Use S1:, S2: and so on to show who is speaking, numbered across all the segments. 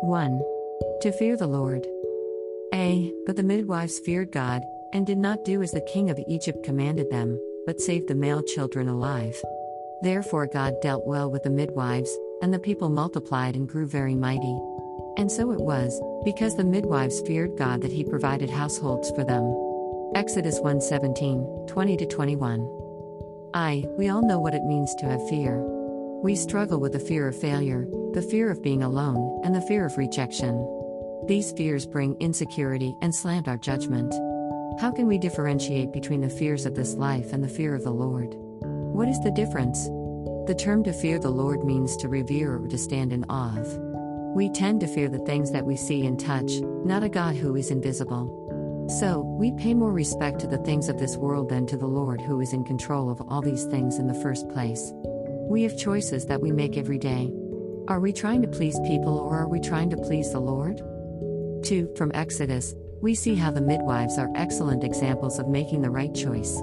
S1: 1. To fear the Lord. But the midwives feared God, and did not do as the king of Egypt commanded them, but saved the male children alive. Therefore God dealt well with the midwives, and the people multiplied and grew very mighty. And so it was, because the midwives feared God, that he provided households for them. Exodus 1:17, 20-21. We all know what it means to have fear. We struggle with the fear of failure, the fear of being alone, and the fear of rejection. These fears bring insecurity and slant our judgment. How can we differentiate between the fears of this life and the fear of the Lord? What is the difference? The term to fear the Lord means to revere or to stand in awe of. We tend to fear the things that we see and touch, not a God who is invisible. So, we pay more respect to the things of this world than to the Lord who is in control of all these things in the first place. We have choices that we make every day. Are we trying to please people, or are we trying to please the Lord? 2. From Exodus, we see how the midwives are excellent examples of making the right choice.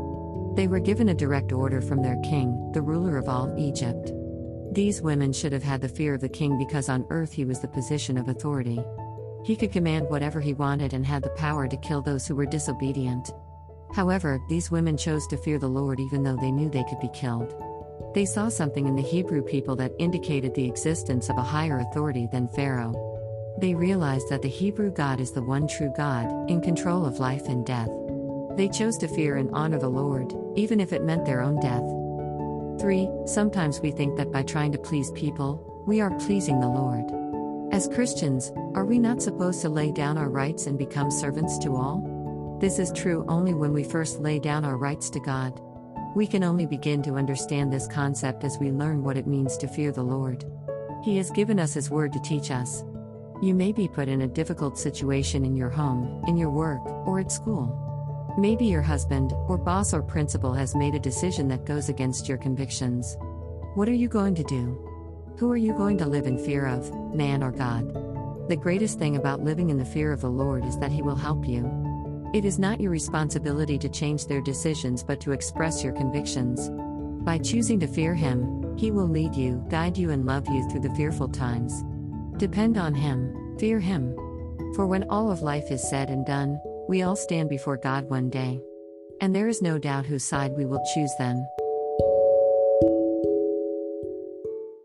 S1: They were given a direct order from their king, the ruler of all Egypt. These women should have had the fear of the king because on earth he was the position of authority. He could command whatever he wanted and had the power to kill those who were disobedient. However, these women chose to fear the Lord even though they knew they could be killed. They saw something in the Hebrew people that indicated the existence of a higher authority than Pharaoh. They realized that the Hebrew God is the one true God, in control of life and death. They chose to fear and honor the Lord, even if it meant their own death. 3. Sometimes we think that by trying to please people, we are pleasing the Lord. As Christians, are we not supposed to lay down our rights and become servants to all? This is true only when we first lay down our rights to God. We can only begin to understand this concept as we learn what it means to fear the Lord. He has given us His Word to teach us. You may be put in a difficult situation in your home, in your work, or at school. Maybe your husband, or boss, or principal has made a decision that goes against your convictions. What are you going to do? Who are you going to live in fear of, man or God? The greatest thing about living in the fear of the Lord is that He will help you. It is not your responsibility to change their decisions but to express your convictions. By choosing to fear Him, He will lead you, guide you, and love you through the fearful times. Depend on Him, fear Him. For when all of life is said and done, we all stand before God one day. And there is no doubt whose side we will choose then.